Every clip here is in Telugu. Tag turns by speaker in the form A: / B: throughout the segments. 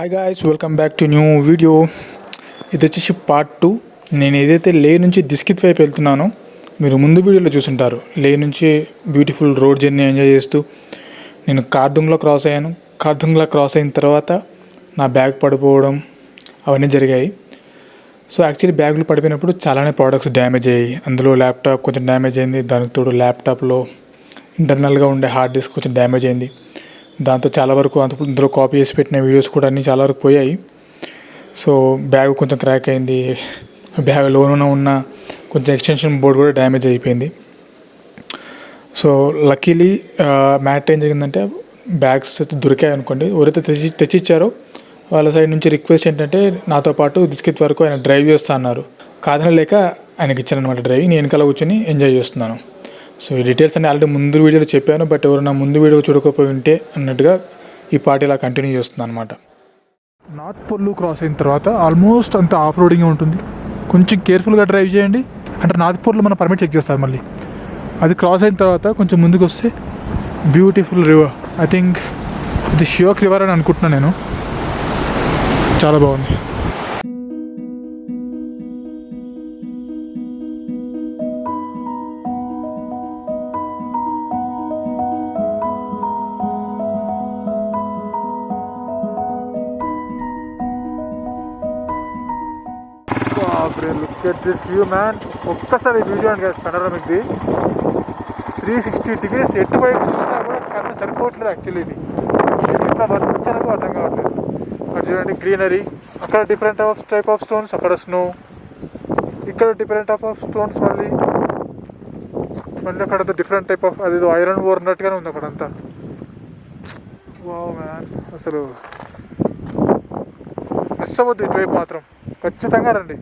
A: Hi guys, welcome back to new video. ఇది వచ్చేసి పార్ట్ 2. నేను ఏదైతే లే నుంచి దిస్కిత్ వైపు వెళ్తున్నానో మీరు ముందు వీడియోలో చూసుంటారు. లే నుంచి బ్యూటిఫుల్ రోడ్ జర్నీ ఎంజాయ్ చేస్తూ నేను కార్దుంగ్లో క్రాస్ అయ్యాను. కార్దుంగ్లో క్రాస్ అయిన తర్వాత నా బ్యాగ్ పడిపోవడం అవన్నీ జరిగాయి. సో యాక్చువల్లీ బ్యాగులు పడిపోయినప్పుడు చాలానే ప్రోడక్ట్స్ డ్యామేజ్ అయ్యాయి. అందులో ల్యాప్టాప్ కొంచెం డ్యామేజ్ అయింది. దానికి తోడు ల్యాప్టాప్లో ఇంటర్నల్గా ఉండే హార్డ్ డిస్క్ కొంచెం డ్యామేజ్ అయింది. దాంతో చాలా వరకు అందులో కాపీ చేసి పెట్టిన వీడియోస్ కూడా అన్నీ చాలా వరకు పోయాయి. సో బ్యాగ్ కొంచెం క్రాక్ అయింది. బ్యాగ్లోన ఉన్న కొంచెం ఎక్స్టెన్షన్ బోర్డ్ కూడా డ్యామేజ్ అయిపోయింది. సో లక్కీలీ మ్యాట్ ఏం జరిగిందంటే బ్యాగ్స్ దొరికాయి అనుకోండి. ఎవరైతే తెచ్చిచ్చారో వాళ్ళ సైడ్ నుంచి రిక్వెస్ట్ ఏంటంటే నాతో పాటు దిస్కిత్ వరకు ఆయన డ్రైవ్ చేస్తా అన్నారు. కాదనలేక ఆయనకి ఇచ్చానమాట డ్రైవ్. నేను వెనకాల కూర్చొని ఎంజాయ్ చేస్తున్నాను. సో ఈ డీటెయిల్స్ అన్నీ ఆల్రెడీ ముందు వీడియోలో చెప్పాను. బట్ ఎవరైనా ముందు వీడియో చూడకపోయి ఉంటే అన్నట్టుగా ఈ పార్ట్ ఇలా కంటిన్యూ చేస్తున్నాను అనమాట. నార్త్ పోల్ క్రాస్ అయిన తర్వాత ఆల్మోస్ట్ అంత ఆఫ్ రోడింగ్ ఉంటుంది. కొంచెం కేర్ఫుల్గా డ్రైవ్ చేయండి. అంటే నార్త్ పోల్లో మన పర్మిట్ చెక్ చేస్తారు. మళ్ళీ అది క్రాస్ అయిన తర్వాత కొంచెం ముందుకు వస్తే బ్యూటిఫుల్ రివర్. ఐ థింక్ ఇది షియోక్ రివర్ అని అనుకుంటున్నాను నేను. చాలా బాగుంది. Look at this view man. ఒక్కసారి వీడియో అండి పనోరమిక్ది 360 degrees ఎటువైపు చూసినా కూడా కన్నా సరిపోవట్లేదు. యాక్చువల్లీ ఇది ఇట్లా వర్తించాలకు అర్థం కావట్లేదు. అక్కడ చూడండి గ్రీనరీ, అక్కడ డిఫరెంట్ టైప్ ఆఫ్ స్టోన్స్, అక్కడ స్నో, ఇక్కడ డిఫరెంట్ టైప్ ఆఫ్ స్టోన్స్, మళ్ళీ అక్కడ డిఫరెంట్ టైప్ ఆఫ్ అది ఐరన్ ఓర్ ఉన్నట్టుగానే ఉంది అక్కడంతా. వావ్ మ్యాన్, అసలు మిస్ అవ్వద్దు ఇటువైపు మాత్రం, ఖచ్చితంగా రండి.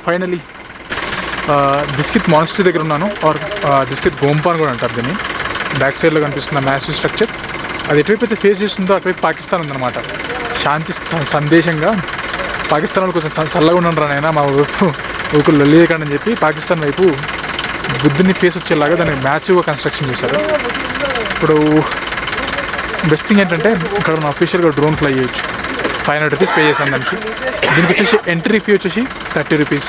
A: ఫైనలీ దిస్కిత్ మానిస్ట్రీ దగ్గర ఉన్నాను. ఆర్ దిస్కిత్ గోంపా అని కూడా అంటారు దీన్ని. బ్యాక్ సైడ్లో కనిపిస్తున్న మ్యాసివ్ స్ట్రక్చర్ అది ఎటువైపు అయితే ఫేస్ చేస్తుందో అటువైపు పాకిస్తాన్ ఉందన్నమాట. శాంతి సందేశంగా పాకిస్తాన్ వాళ్ళు కొంచెం చల్లగా ఉండరు నాయనా, మా ఊరికి లొల్లియకండి అని చెప్పి పాకిస్తాన్ వైపు బుద్ధుని ఫేస్ వచ్చేలాగా దాన్ని మ్యాసివ్గా కన్స్ట్రక్షన్ చేశారు. ఇప్పుడు బెస్ట్ థింగ్ ఏంటంటే ఇక్కడ మనం అఫీషియల్గా డ్రోన్ ఫ్లై చేయొచ్చు. 500 రూపీస్ పే చేసాను దానికి. దీనికి వచ్చేసి ఎంట్రీ ఫీ వచ్చేసి 30 రూపీస్.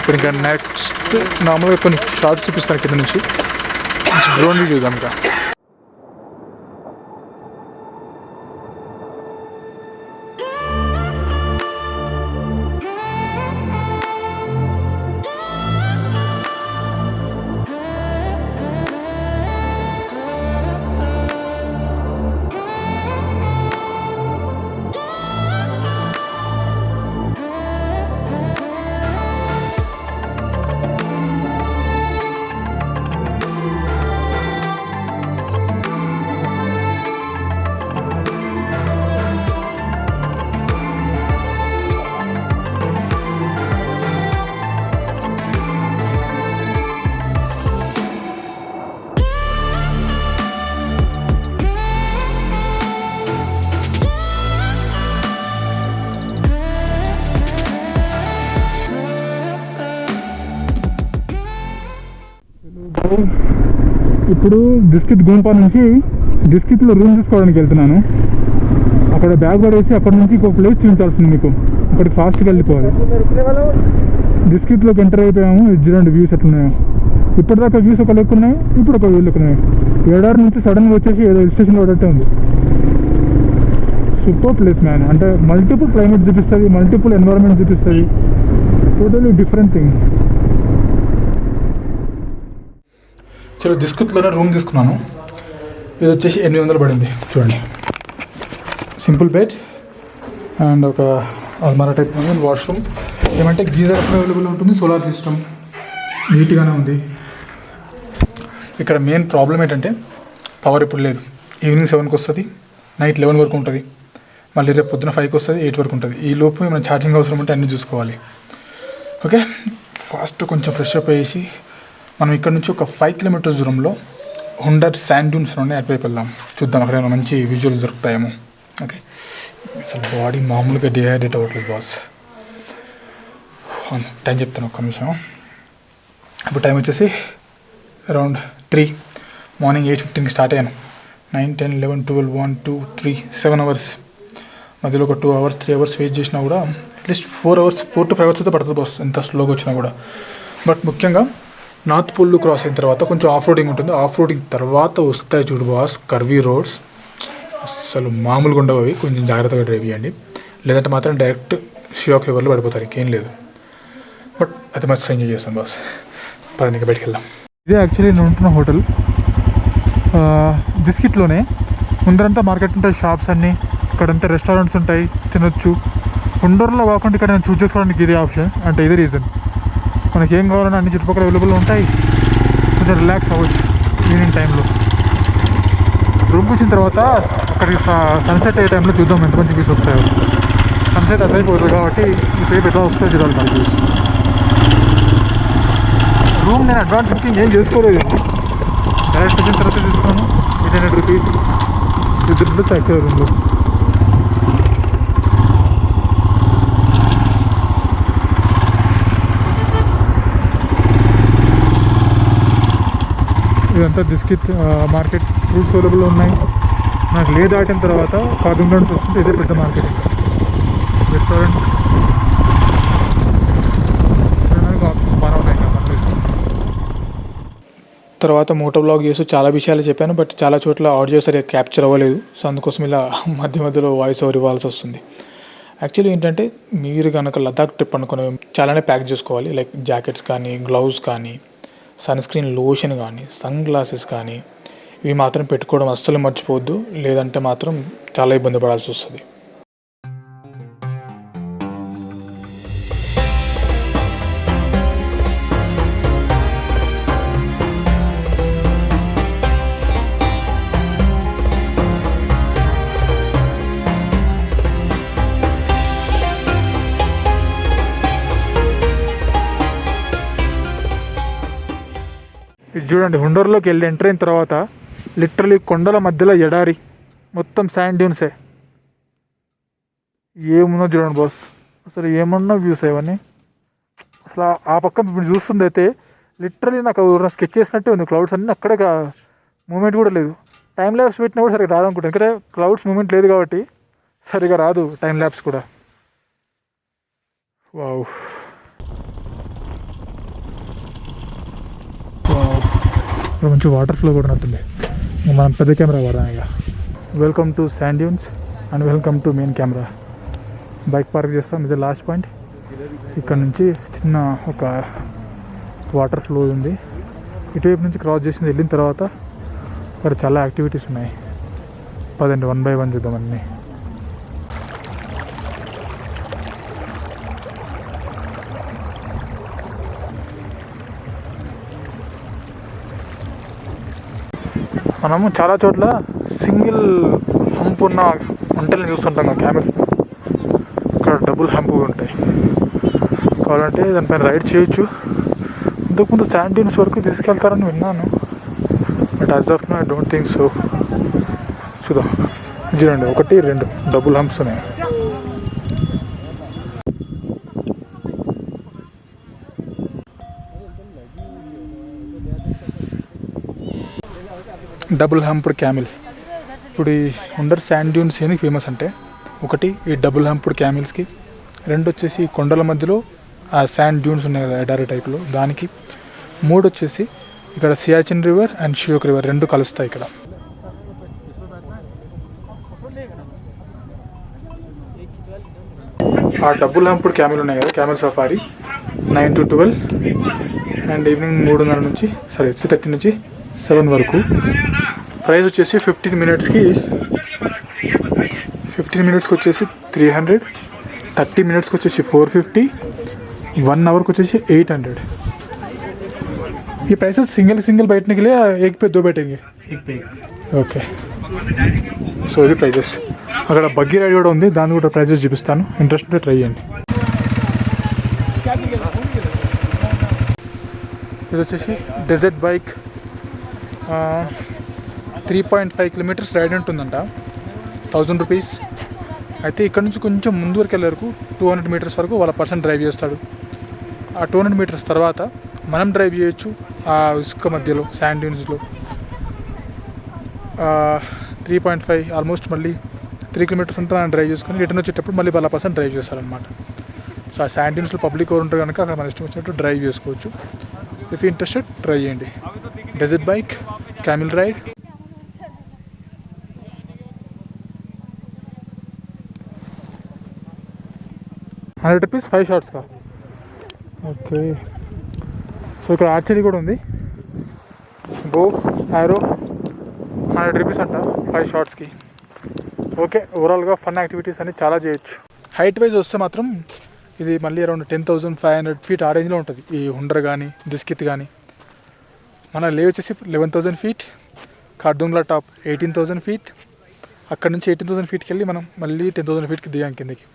A: ఇప్పుడు ఇంకా నెక్స్ట్ నార్మల్గా కొన్ని షార్ట్స్ చూపిస్తాను కింద నుంచి. డ్రోన్ వ్యూ చూద్దాం. ఇంకా ఇప్పుడు దిస్కిత్ గోంపా నుంచి దిస్కిత్లో రూమ్ తీసుకోవడానికి వెళ్తున్నాను. అక్కడ బ్యాగ్ పడేసి అక్కడ నుంచి ఇంకొక ప్లేస్ చూపించాల్సింది మీకు. అక్కడికి ఫాస్ట్గా వెళ్ళిపోవాలి. దిస్కిత్లోకి ఎంటర్ అయిపోయాము. చూడండి వ్యూస్ ఎట్లున్నాయో. ఇప్పటిదాకా వ్యూస్ ఒక లెక్క ఉన్నాయి, ఇప్పుడు ఒక వ్యూ లెక్క ఉన్నాయి. ఏడారి నుంచి సడన్గా వచ్చేసి ఏదో హిల్ స్టేషన్ పడట్టే ఉంది. Super place man. అంటే మల్టిపుల్ క్లైమేట్ చూపిస్తుంది, మల్టిపుల్ ఎన్వైరన్మెంట్ చూపిస్తుంది. Totally different thing. చలో దిస్కిత్లోనే రూమ్ తీసుకున్నాను. ఇది వచ్చేసి 800 పడింది. చూడండి, సింపుల్ బెడ్ అండ్ ఒక అల్మారా టైప్ ఉంది. వాష్రూమ్ ఏమంటే గీజర్ అవైలబుల్ ఉంటుంది. సోలార్ సిస్టమ్ నీట్గానే ఉంది. ఇక్కడ మెయిన్ ప్రాబ్లం ఏంటంటే పవర్ ఇప్పుడు లేదు. ఈవినింగ్ 7కి వస్తుంది, నైట్ 11 వరకు ఉంటుంది, మళ్ళీ రేపు పొద్దున 5కి వస్తుంది, 8 వరకు ఉంటుంది. ఈ లోపు మనం ఛార్జింగ్ అవసరం ఉంటే అన్నీ చూసుకోవాలి. ఓకే, ఫాస్ట్ కొంచెం ఫ్రెష్ అప్ అయ్యేసి మనం ఇక్కడ నుంచి ఒక 5 కిలోమీటర్స్ దూరంలో హుండర్ శాండ్ డ్యూన్స్ అని ఉన్నాయి, అటువైపు వెళ్దాం. చూద్దాం అక్కడ ఏమైనా మంచి విజువల్స్ దొరుకుతాయేమో. ఓకే, అసలు బాడీ మామూలుగా డిహైడ్రేట్ అవ్వట్లేదు బాస్. టైం చెప్తాను ఒక్క నిమిషం. ఇప్పుడు టైం వచ్చేసి అరౌండ్ 3, మార్నింగ్ 8:15కి స్టార్ట్ అయ్యాను. 9, 10, 11, 12, 1, 2, 3, 7 అవర్స్. మధ్యలో ఒక 2 అవర్స్ 3 అవర్స్ వెయిట్ చేసినా కూడా అట్లీస్ట్ 4 to 5 అవర్స్ అయితే పడుతుంది బాస్, ఎంత స్లోగా వచ్చినా కూడా. బట్ ముఖ్యంగా నార్త్ పోల్ క్రాస్ అయిన తర్వాత కొంచెం ఆఫ్ రోడింగ్ ఉంటుంది. ఆఫ్ రోడింగ్ తర్వాత వస్తాయి చూడు బాస్ కర్వీ రోడ్స్, అసలు మామూలుగా ఉండవు అవి. కొంచెం జాగ్రత్తగా డ్రైవ్ చేయండి, లేదంటే మాత్రం డైరెక్ట్ షియాక్ రివర్లో పడిపోతారు, ఇంకేం లేదు. బట్ అది మస్తు ఎంజాయ్ చేస్తాను బాస్. పదని బయటికి వెళ్దాం. ఇదే యాక్చువల్లీ నేను ఉంటున్న హోటల్, బిస్కిట్లోనే. ముందరంతా మార్కెట్ ఉంటాయి, షాప్స్ అన్నీ, ఇక్కడంతా రెస్టారెంట్స్ ఉంటాయి, తినొచ్చు. హుండర్లో కాకుండా ఇక్కడ నేను చూస్ చేసుకోవడానికి ఇదే ఆప్షన్, అంటే ఇదే రీజన్. మనకి ఏం కావాలన్నా అన్ని చుట్టుపక్కల అవైలబుల్ ఉంటాయి, కొంచెం రిలాక్స్ అవ్వచ్చు ఈవినింగ్ టైంలో. రూమ్కి వచ్చిన తర్వాత అక్కడికి సన్సెట్ అయ్యే టైంలో చూద్దాం ఎంత మంచి వ్యూస్ వస్తాయో. సన్సెట్ అదైపోతుంది కాబట్టి ఈ పేపు ఎట్లా వస్తాయో చూడాలి మన వ్యూస్. రూమ్ నేను అడ్వాన్స్ బుకింగ్ ఏం చేసుకోలేదు, డైరెక్ట్ వచ్చిన తర్వాత తీసుకున్నాను. 800 రూపీస్ ఇద్దరు యాక్చువల్ రూమ్లో. ఇదంతా బిస్కిట్ మార్కెట్, ఫ్రూట్స్ అవైలబుల్ ఉన్నాయి. నాకు లే దాటిన తర్వాత కాదుంగండ్ వస్తుంటే ఇదే పెద్ద మార్కెట్, రెస్టారెంట్ బాగా ఉన్నాయి. తర్వాత మోటో బ్లాగ్ చేస్తూ చాలా విషయాలు చెప్పాను, బట్ చాలా చోట్ల ఆడియో సరిగ్గా క్యాప్చర్ అవ్వలేదు. సో అందుకోసం ఇలా మధ్యలో వాయిస్ ఓవర్ ఇవ్వాల్సి వస్తుంది. యాక్చువల్లీ ఏంటంటే మీరు కనుక లదాఖ్ ట్రిప్ అనుకుని చాలానే ప్యాక్ చేసుకోవాలి. లైక్ జాకెట్స్ కానీ, గ్లౌస్ కానీ, సన్ స్క్రీన్ లోషన్ కానీ, సన్ గ్లాసెస్ కానీ, ఇవి మాత్రం పెట్టుకోవడం అస్సలు మర్చిపోవద్దు, లేదంటే మాత్రం చాలా ఇబ్బంది పడాల్సి వస్తుంది. ఇది చూడండి, హుండర్లోకి వెళ్ళి ఎంటర్ అయిన తర్వాత లిటరలీ కొండల మధ్యలో ఎడారి, మొత్తం శాండ్ డ్యూన్సే. ఏమున్నా చూడండి బాస్, అసలు ఏమన్నా వ్యూస్ ఇవన్నీ. అసలు ఆ పక్క ఇప్పుడు చూస్తుంది అయితే లిటరలీ నాకు స్కెచ్ చేసినట్టే ఉంది. క్లౌడ్స్ అన్నీ అక్కడే, మూమెంట్ కూడా లేదు. టైం ల్యాబ్స్ పెట్టినా కూడా సరిగ్గా రాదనుకుంటాను, ఎందుకంటే క్లౌడ్స్ మూమెంట్ లేదు కాబట్టి సరిగా రాదు టైం ల్యాబ్స్ కూడా. వావ్, ఇక్కడ మంచి వాటర్ ఫ్లో కూడా ఉంటుంది. మనం పెద్ద కెమెరా వాడాం ఇక. Welcome to sand dunes and welcome to main camera. Bike park చేస్తాం, ఇది లాస్ట్ పాయింట్. ఇక్కడ నుంచి చిన్న ఒక వాటర్ ఫ్లో ఉంది. ఇటువైపు నుంచి క్రాస్ చేసి వెళ్ళిన తర్వాత ఇక్కడ చాలా యాక్టివిటీస్ ఉన్నాయి. పదండి 1 by 1 చూద్దాం అన్నీ. మనము చాలా చోట్ల సింగిల్ హంప్ ఉన్న వంటల్ని చూస్తుంటాం కదా క్యామెల్స్, ఇక్కడ డబుల్ హంప్ ఉంటాయి. కావాలంటే దానిపైన రైడ్ చేయొచ్చు. ఇంతకుముందు శాండ్ డ్యూన్స్ వరకు తీసుకెళ్తారని విన్నాను, but as of now I don't think so. చూద్దాం. చూడండి, 1, 2 డబుల్ హంప్స్ ఉన్నాయి. Double humped camel. ఇప్పుడు ఈ హుండర్ శాండ్ డ్యూన్స్ ఎందుకు ఫేమస్ అంటే, 1 ఈ డబుల్ హంప్డ్ క్యామిల్స్కి, 2 వచ్చేసి కొండల మధ్యలో ఆ శాండ్ డ్యూన్స్ ఉన్నాయి కదా ఎడారి టైప్లో దానికి, 3 వచ్చేసి ఇక్కడ Siachen river and Shyok river 2 కలుస్తాయి ఇక్కడ. ఆ డబుల్ హంప్డ్ క్యామిల్ ఉన్నాయి కదా, Camel safari 9 to 12 and evening 3:30 నుంచి 3:30 నుంచి 7 వరకు. ప్రైస్ వచ్చేసి 15 మినిట్స్కి వచ్చేసి 300, 30 మినిట్స్కి వచ్చేసి 450, 1 అవర్కి వచ్చేసి 800. ये पैसे सिंगल बैठने के लिए एक पे 2 बैठेंगे. ఓకే, సో ఇది ప్రైజెస్. అక్కడ బగ్గీ రైడ్ కూడా ఉంది, దాన్ని కూడా ప్రైజెస్ చూపిస్తాను, ఇంట్రెస్ట్ ఉంటే ట్రై చేయండి. ఇది వచ్చేసి డెజర్ట్ బైక్, 3.5 కిలోమీటర్స్ రైడ్ ఉంటుందంట, 1000 రూపీస్. అయితే ఇక్కడ నుంచి కొంచెం ముందు వరకు వెళ్ళే వరకు 200 మీటర్స్ వరకు వాళ్ళ పర్సన్ డ్రైవ్ చేస్తాడు. ఆ 200 మీటర్స్ తర్వాత మనం డ్రైవ్ చేయొచ్చు ఆ ఇసుక మధ్యలో, శాండ్ డ్యూన్స్లో. 3.5 ఆల్మోస్ట్ మళ్ళీ 3 కిలోమీటర్స్ అంతా డ్రైవ్ చేసుకొని రిటర్న్ వచ్చేటప్పుడు మళ్ళీ వాళ్ళ పర్సన్ డ్రైవ్ చేస్తారనమాట. సో ఆ శాండ్ డ్యూన్స్లో పబ్లిక్ ఎవరు ఉంటారు కనుక అక్కడ మన ఇష్టం వచ్చినట్టు డ్రైవ్ చేసుకోవచ్చు. ఇఫ్ ఇంట్రెస్టెడ్ ట్రై చేయండి. Desert bike, camel ride. ₹100 5 షార్ట్స్కా. ఓకే, సో ఇక్కడ ఆర్చరీ కూడా ఉంది. బో, యారో, ₹100 అంట 5 షార్ట్స్కి. ఓకే, ఓవరాల్గా ఫన్ యాక్టివిటీస్ అన్ని చాలా చేయొచ్చు. హైట్ వైజ్ వస్తే మాత్రం ఇది మళ్ళీ అరౌండ్ 10,500 ఫీట్ ఆ రేంజ్లో ఉంటుంది. ఈ హుండ్ర కానీ దిస్కిత్ కానీ. మన లే వచ్చేసి 11,000 ఫీట్, ఖార్దుంగ్లా టాప్ 18,000 ఫీట్. అక్కడ నుంచి 18,000 ఫీట్కి వెళ్ళి మనం మళ్ళీ 10,000 ఫీట్కి దిగాం కిందకి.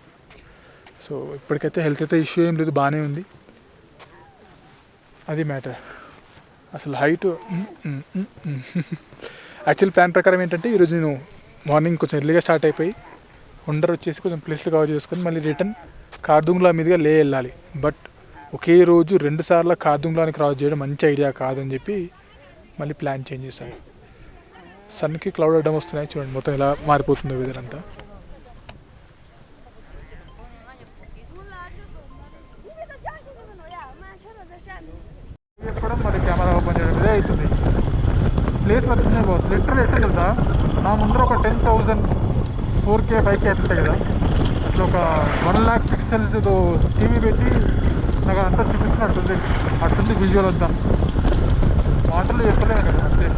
A: సో ఇప్పటికైతే హెల్త్ అయితే ఇష్యూ ఏం లేదు, బాగానే ఉంది. అది మ్యాటర్. అసలు హైట్ యాక్చువల్ ప్లాన్ ప్రకారం ఏంటంటే ఈరోజు నేను మార్నింగ్ కొంచెం ఎర్లీగా స్టార్ట్ అయిపోయి హుండర్ వచ్చేసి కొంచెం ప్లేస్లు కవర్ చేసుకొని మళ్ళీ రిటర్న్ ఖార్దుంగ్లా మీదుగా లే వెళ్ళాలి. బట్ ఒకే రోజు 2 సార్లు ఖార్దుంగ్లాని క్రాస్ చేయడం మంచి ఐడియా కాదని చెప్పి మళ్ళీ ప్లాన్ చేంజ్ చేశాను. సన్కి క్లౌడ్ అడ్డం వస్తున్నాయి చూడండి, మొత్తం ఎలా మారిపోతుందో వెదర్ అంతా. చెప్పడం మరి కెమెరా ఓపెన్ చేయడం ఇదే అవుతుంది. ప్లేస్ వచ్చినాయి బాస్, లిటరల్ ఎట్లా తెలుసా, నా ముందర ఒక 10,000 4K 5K అట్లుంటాయి కదా, అట్లా ఒక 1 lakh పిక్సెల్స్ టీవీ పెట్టి నాకు అంతా చూపిస్తున్నట్టుంది. అట్టుంది విజువల్ అంతా, మాటలు చెప్పలేము కదా అంతే.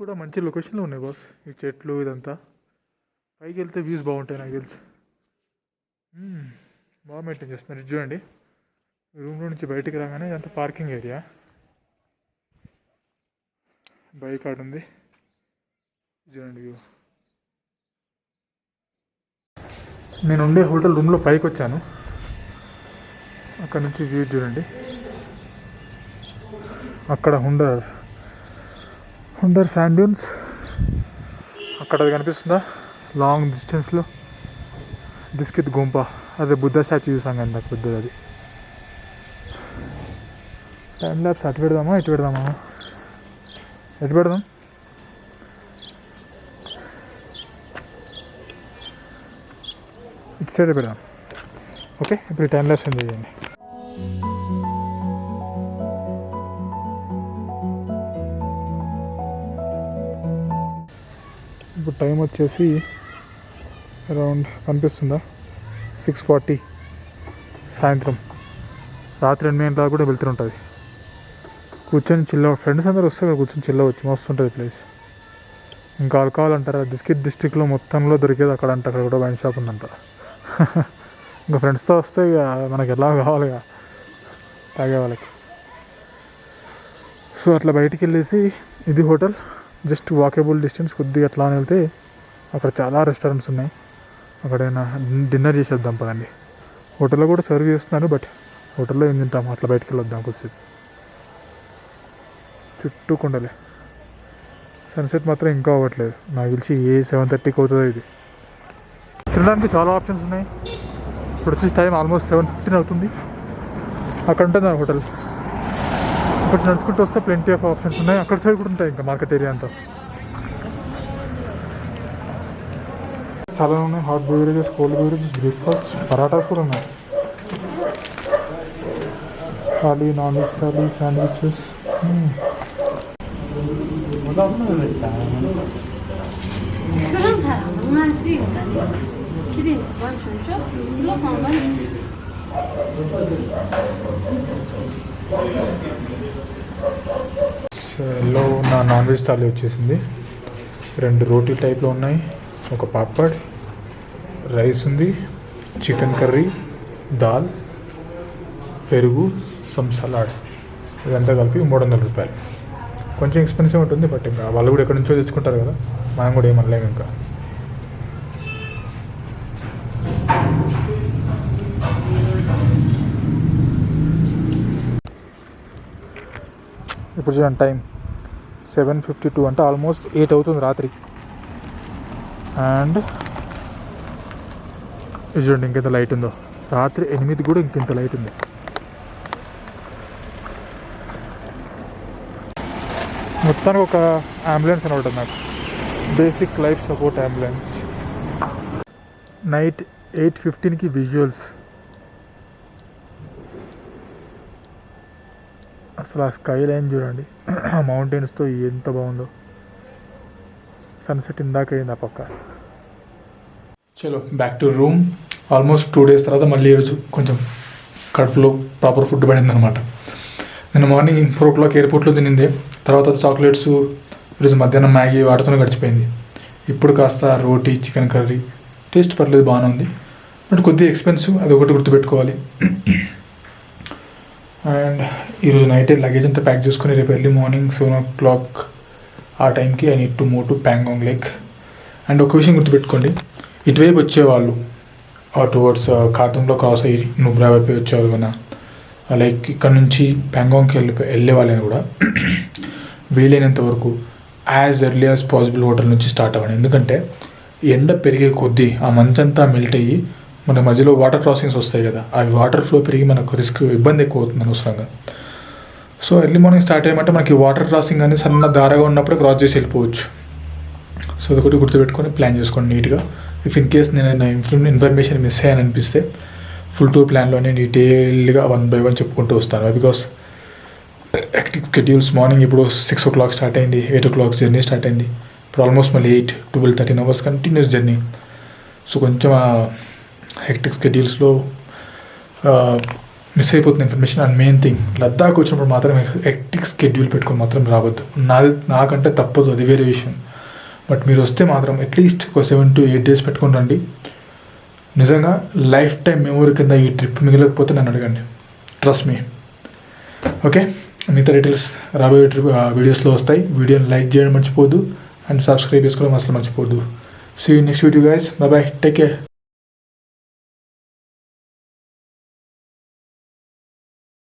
A: కూడా మంచి లొకేషన్లో ఉన్నాయి బాస్, ఈ చెట్లు ఇదంతా. పైకి వెళ్తే వ్యూస్ బాగుంటాయి నాకు తెలుసు. బాగా మెయింటైన్ చేస్తున్నారు. ఇది చూడండి, రూమ్లో నుంచి బయటికి రాగానే ఇదంతా పార్కింగ్ ఏరియా. బైక్ ఆడ ఉంది చూడండి వ్యూ. నేను ఉండే హోటల్ రూమ్లో పైకి వచ్చాను, అక్కడ నుంచి వ్యూ చూడండి. అక్కడ హుండర్ శాండ్ డ్యూన్స్ అక్కడ అది కనిపిస్తుందా లాంగ్ డిస్టెన్స్లో. దిస్కిత్ గుంప, అదే బుద్ధ స్టాచ్యూ చూసాం కానీ నాకు బుద్ధది. అది టైం ల్యాబ్స్ అటు పెడదామా ఇటు పెడదామా? ఎటు పెడదాం? ఇటు సైడ్ పెడదాం. ఓకే, ఇప్పుడు టైం ల్యాబ్స్ ఎంజాయ్ చేయండి. ఇప్పుడు టైం వచ్చేసి అరౌండ్ కనిపిస్తుందా 6:40 సాయంత్రం. రాత్రి 8 గంటలకు కూడా వెళ్తుంటుంది. కూర్చొని ఫ్రెండ్స్ అందరూ వస్తే కూర్చొని చిల్లవచ్చు, మస్తు ఉంటుంది ప్లేస్. ఇంకా ఆల్కహాల్ అంటారా, బిస్కెట్ డిస్ట్రిక్ట్లో మొత్తంలో దొరికేది అక్కడ అంట. అక్కడ కూడా వైన్ షాప్ ఉందంట. ఇంకా ఫ్రెండ్స్తో వస్తే ఇక మనకి ఎలా కావాలి తాగే వాళ్ళకి. సో అట్లా బయటికి వెళ్ళేసి, ఇది హోటల్ జస్ట్ వాకేబుల్ డిస్టెన్స్, కొద్దిగా అట్లా అని వెళ్తే అక్కడ చాలా రెస్టారెంట్స్ ఉన్నాయి. అక్కడైనా డిన్నర్ చేసేద్దాం పదండి. హోటల్లో కూడా సర్వ్ చేస్తున్నారు, బట్ హోటల్లో ఏం తింటాము, అట్లా బయటికి వెళ్ళొద్దాం కొద్దిసేపు. చుట్టూ కొండలే. సన్సెట్ మాత్రం ఇంకా అవ్వట్లేదు, నాకు తెలిసి 7:30కి అవుతుందో. ఇది తినడానికి చాలా ఆప్షన్స్ ఉన్నాయి. ఇప్పుడు వచ్చేసి టైం ఆల్మోస్ట్ 7:15 అవుతుంది. అక్కడ ఉంటుంది ఆ హోటల్. ఇప్పుడు నడుచుకుంటూ వస్తే ప్లెంటీ ఆఫ్ ఆప్షన్స్ ఉన్నాయి. అక్కడ సైడ్ కూడా ఉంటాయి, ఇంకా మార్కెట్ ఏరియా అంతా చాలా ఉన్నాయి. Hot beverages, cold beverages, breakfast, parathas కూడా ఉన్నాయి. Thali, non veg thali, sandwiches. లో నా నాన్ వెజ్ థాలీ వచ్చేసింది. 2 రోటీ టైప్లో ఉన్నాయి, ఒక పాపడ్, రైస్ ఉంది, చికెన్ కర్రీ, దాల్, పెరుగు, సమ్ సలాడ్. ఇదంతా కలిపి 300 రూపాయలు. కొంచెం ఎక్స్పెన్సివ్ ఉంటుంది, బట్ ఇంకా వాళ్ళు కూడా ఎక్కడి నుంచో తెచ్చుకుంటారు కదా, మనం కూడా ఏమనలేము. ఇంకా ఇప్పుడు చూడండి టైం 7:52, అంటే ఆల్మోస్ట్ 8 అవుతుంది రాత్రి. అండ్ ఇది చూడండి ఇంకెంత లైట్ ఉందో, రాత్రి 8 కూడా ఇంకెంత లైట్ ఉంది. మొత్తానికి ఒక అంబులెన్స్ అనమాట నాకు, basic life support ambulance. Night 8:15కి విజువల్స్. అసలు ఆ స్కై లైన్ చూడండి, ఆ మౌంటైన్స్తో ఎంత బాగుందో. సన్సెట్ ఇందాక అయింది ఆ పక్క. చలో back to room. Almost 2 days తర్వాత మళ్ళీ ఈరోజు కొంచెం కడుపులో ప్రాపర్ ఫుడ్ పడింది అనమాట. నిన్న మార్నింగ్ 4 o'clock ఎయిర్పోర్ట్లో తినిందే, తర్వాత చాక్లెట్స్, ఈరోజు మధ్యాహ్నం మ్యాగీ వాటితోనే గడిచిపోయింది. ఇప్పుడు కాస్త రోటీ, చికెన్ కర్రీ. టేస్ట్ పర్లేదు, బాగానే ఉంది, బట్ కొద్దిగా ఎక్స్పెన్సివ్, అది ఒకటి గుర్తుపెట్టుకోవాలి. అండ్ ఈరోజు నైటే లగేజ్ అంతా ప్యాక్ చేసుకుని రేపు ఎర్లీ మార్నింగ్ 7 o'clock ఆ టైంకి I need to move to Pangong lake. And ఒక విషయం గుర్తుపెట్టుకోండి, ఇటువైపు వచ్చేవాళ్ళు టువర్డ్స్ కార్టూన్లో క్రాస్ అయ్యి నుబ్రా వైపు వచ్చేవాళ్ళు కన్నా, లైక్ ఇక్కడ నుంచి ప్యాంగాంగ్కి వెళ్ళే వాళ్ళని కూడా వీలైనంత వరకు as early as possible hotel నుంచి స్టార్ట్ అవ్వండి. ఎందుకంటే ఎండ పెరిగే కొద్దీ ఆ మంచంతా మెల్ట్ అయ్యి మన మధ్యలో వాటర్ క్రాసింగ్స్ వస్తాయి కదా, అవి వాటర్ ఫ్లో పెరిగి మనకు రిస్క్, ఇబ్బంది ఎక్కువ అవుతుంది అనవసరంగా. సో ఎర్లీ మార్నింగ్ స్టార్ట్ అయ్యమంటే మనకి వాటర్ క్రాసింగ్ అనేది సన్న దారగా ఉన్నప్పుడు క్రాస్ చేసి వెళ్ళిపోవచ్చు. సో అదొకటి గుర్తుపెట్టుకొని ప్లాన్ చేసుకోండి నీట్గా. ఇఫ్ ఇన్ కేస్ నేను ఇన్ఫర్మేషన్ మిస్ అయ్యాను అనిపిస్తే ఫుల్ టూర్ ప్లాన్లోనే డీటెయిల్గా 1 by 1 చెప్పుకుంటూ వస్తాను. బికాస్ యాక్టివ్ స్కెడ్యూల్స్ మార్నింగ్ ఇప్పుడు 6 o'clock స్టార్ట్ అయింది, 8 o'clock జర్నీ స్టార్ట్ అయింది. ఇప్పుడు ఆల్మోస్ట్ మళ్ళీ 8, 12, 13 hours కంటిన్యూస్ జర్నీ. సో కొంచెం హెక్టిక్ స్కెడ్యూల్స్లో మిస్ అయిపోతుంది information. And main thing, Ladakh వచ్చినప్పుడు మాత్రం హెక్టిక్ స్కెడ్యూల్ పెట్టుకొని మాత్రం రావద్దు. నాకంటే తప్పదు, అది వేరే విషయం. బట్ మీరు వస్తే మాత్రం అట్లీస్ట్ ఒక 7 to 8 days పెట్టుకొని రండి. నిజంగా లైఫ్ టైం మెమొరీ కింద ఈ ట్రిప్ మిగిలకపోతే నన్ను అడగండి, ట్రస్ట్ మీ. ఓకే, మిగతా డీటెయిల్స్ రాబోయే వీడియోస్లో వస్తాయి. వీడియోని లైక్ చేయడం మర్చిపోద్దు, అండ్ సబ్స్క్రైబ్ చేసుకోవడం అసలు మర్చిపోద్దు. See you next video guys, bye bye, take care.